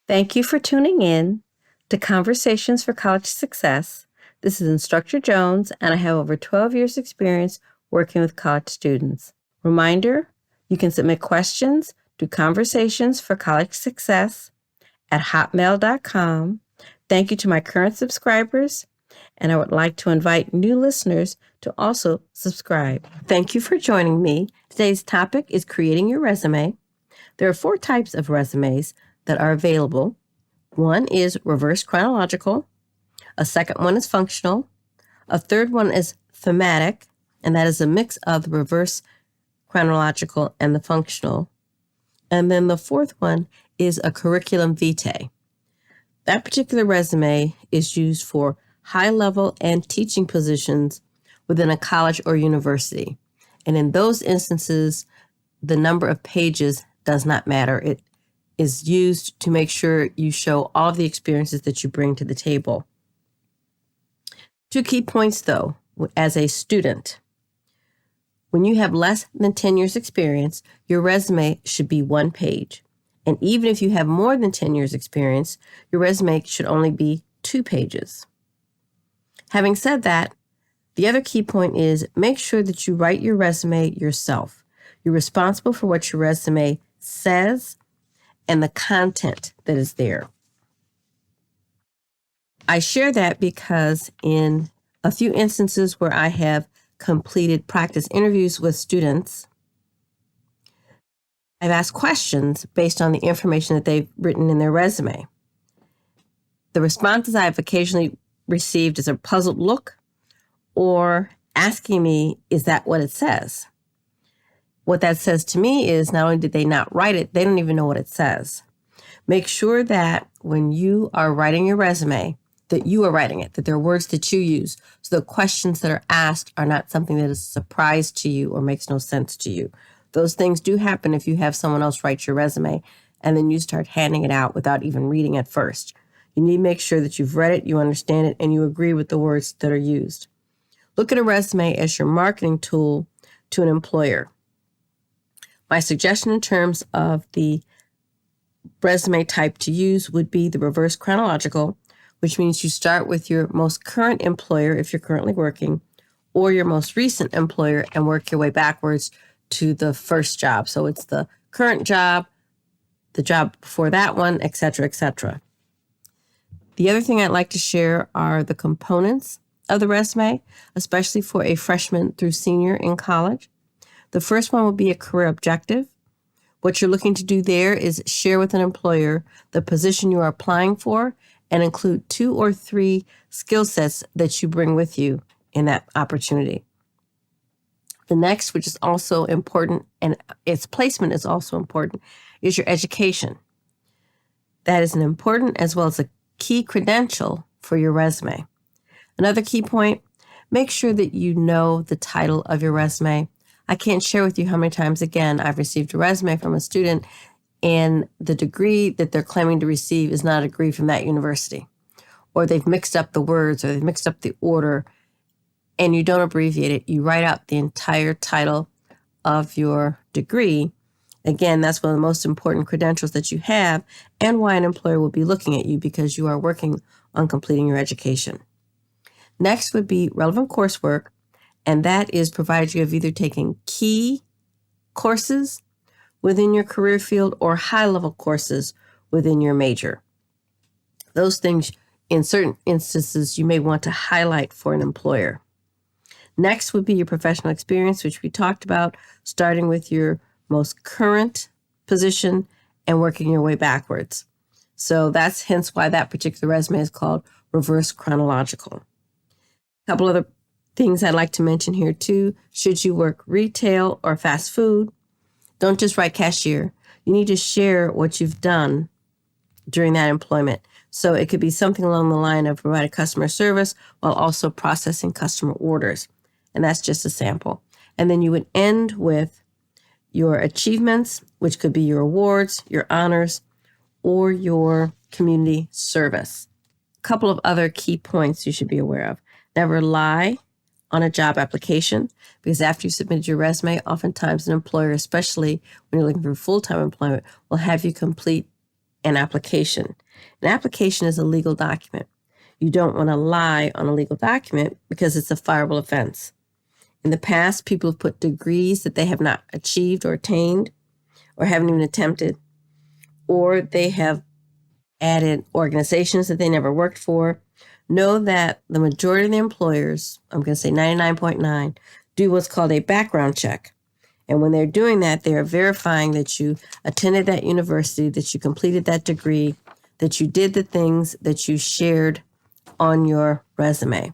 Thank you for tuning in to Conversations for College Success. This is Instructor Jones, and I have over 12 years' experience working with college students. Reminder, you can submit questions to Conversations for College Success at hotmail.com. Thank you to my current subscribers, and I would like to invite new listeners to also subscribe. Thank you for joining me. Today's topic is creating your resume. There are 4 types of resumes that are available. One is reverse chronological. A second one is functional. A third one is thematic, and that is a mix of the reverse chronological and the functional. And then the fourth one is a curriculum vitae. That particular resume is used for high-level and teaching positions within a college or university. And in those instances, the number of pages does not matter. It is used to make sure you show all of the experiences that you bring to the table. 2 key points, though, as a student. When you have less than 10 years experience, your resume should be 1 page. And even if you have more than 10 years experience, your resume should only be 2 pages. Having said that, the other key point is make sure that you write your resume yourself. You're responsible for what your resume says and the content that is there. I share that because in a few instances where I have completed practice interviews with students, I've asked questions based on the information that they've written in their resume. The responses I have occasionally received is a puzzled look or asking me, is that what it says? What that says to me is not only did they not write it, they don't even know what it says. Make sure that when you are writing your resume, that you are writing it, that there are words that you use, so the questions that are asked are not something that is a surprise to you or makes no sense to you. Those things do happen if you have someone else write your resume and then you start handing it out without even reading it first. You need to make sure that you've read it, you understand it, and you agree with the words that are used. Look at a resume as your marketing tool to an employer. My suggestion in terms of the resume type to use would be the reverse chronological, which means you start with your most current employer if you're currently working, or your most recent employer and work your way backwards to the first job. So it's the current job, the job before that one, et cetera, et cetera. The other thing I'd like to share are the components of the resume, especially for a freshman through senior in college. The first one would be a career objective. What you're looking to do there is share with an employer the position you are applying for and include 2 or 3 skill sets that you bring with you in that opportunity. The next, which is also important, and its placement is also important, is your education. That is an important as well as a key credential for your resume. Another key point, make sure that you know the title of your resume. I can't share with you how many times, again, I've received a resume from a student and the degree that they're claiming to receive is not a degree from that university. Or they've mixed up the words or they've mixed up the order and you don't abbreviate it. You write out the entire title of your degree. Again, that's one of the most important credentials that you have and why an employer will be looking at you because you are working on completing your education. Next would be relevant coursework. And that is provided you have either taken key courses within your career field or high-level courses within your major. Those things, in certain instances, you may want to highlight for an employer. Next would be your professional experience, which we talked about, starting with your most current position and working your way backwards. So that's hence why that particular resume is called reverse chronological. A couple other things I'd like to mention here too. Should you work retail or fast food, don't just write cashier. You need to share what you've done during that employment. So it could be something along the line of providing customer service while also processing customer orders. And that's just a sample. And then you would end with your achievements, which could be your awards, your honors, or your community service. A couple of other key points you should be aware of. Never lie on a job application, because after you submitted your resume, oftentimes an employer, especially when you're looking for full-time employment, will have you complete an application. An application is a legal document. You don't want to lie on a legal document because it's a fireable offense. In the past, people have put degrees that they have not achieved or attained or haven't even attempted, or they have added organizations that they never worked for. Know that the majority of the employers, I'm going to say 99.9, do what's called a background check. And when they're doing that, they are verifying that you attended that university, that you completed that degree, that you did the things that you shared on your resume.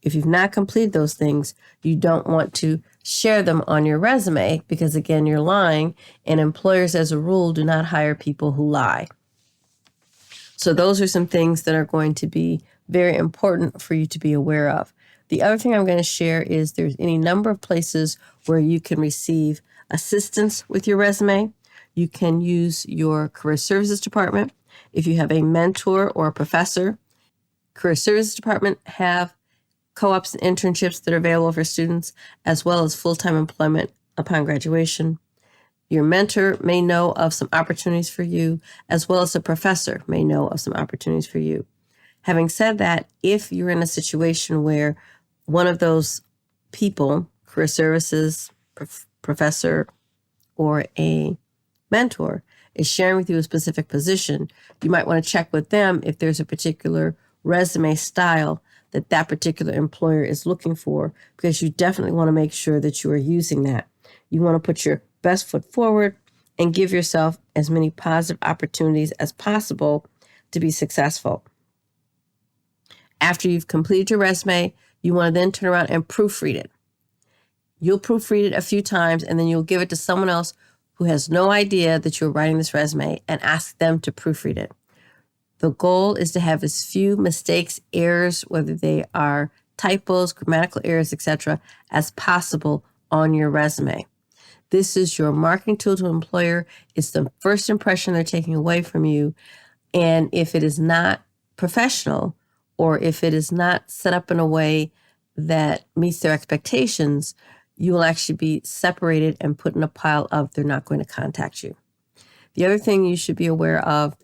If you've not completed those things, you don't want to share them on your resume because, again, you're lying, and employers, as a rule, do not hire people who lie. So those are some things that are going to be very important for you to be aware of. The other thing I'm going to share is there's any number of places where you can receive assistance with your resume. You can use your career services department. If you have a mentor or a professor, career services department have co-ops and internships that are available for students, as well as full-time employment upon graduation. Your mentor may know of some opportunities for you, as well as a professor may know of some opportunities for you. Having said that, if you're in a situation where one of those people, career services, professor, or a mentor, is sharing with you a specific position, you might want to check with them if there's a particular resume style that that particular employer is looking for, because you definitely want to make sure that you are using that. You want to put your best foot forward and give yourself as many positive opportunities as possible to be successful. After you've completed your resume, you want to then turn around and proofread it. You'll proofread it a few times, and then you'll give it to someone else who has no idea that you're writing this resume and ask them to proofread it. The goal is to have as few mistakes, errors, whether they are typos, grammatical errors, etc., as possible on your resume. This is your marketing tool to an employer. It's the first impression they're taking away from you. And if it is not professional, or if it is not set up in a way that meets their expectations, you will actually be separated and put in a pile of they're not going to contact you. The other thing you should be aware of,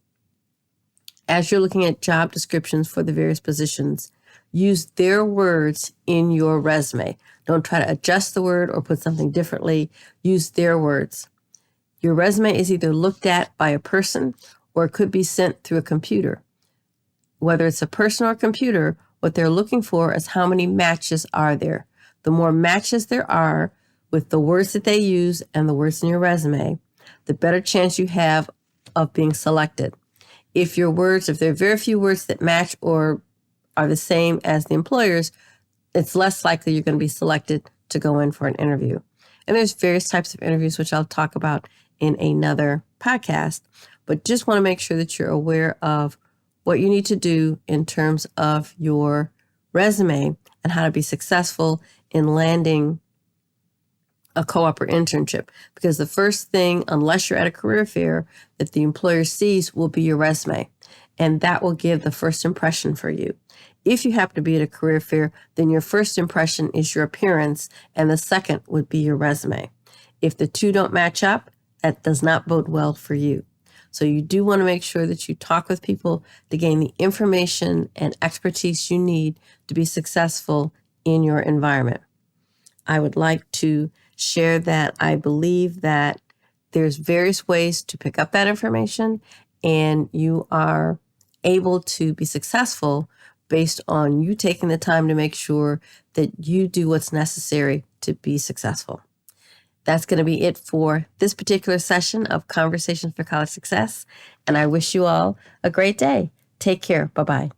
as you're looking at job descriptions for the various positions, use their words in your resume. Don't try to adjust the word or put something differently. Use their words. Your resume is either looked at by a person or it could be sent through a computer. Whether it's a person or a computer, what they're looking for is how many matches are there. The more matches there are with the words that they use and the words in your resume, the better chance you have of being selected. If there are very few words that match or are the same as the employer's, it's less likely you're going to be selected to go in for an interview. And there's various types of interviews, which I'll talk about in another podcast, but just want to make sure that you're aware of what you need to do in terms of your resume and how to be successful in landing a co-op or internship. Because the first thing, unless you're at a career fair, that the employer sees will be your resume. And that will give the first impression for you. If you happen to be at a career fair, then your first impression is your appearance, and the second would be your resume. If the two don't match up, that does not bode well for you. So you do want to make sure that you talk with people to gain the information and expertise you need to be successful in your environment. I would like to share that I believe that there's various ways to pick up that information, and you are able to be successful based on you taking the time to make sure that you do what's necessary to be successful. That's going to be it for this particular session of Conversations for College Success, and I wish you all a great day. Take care. Bye-bye.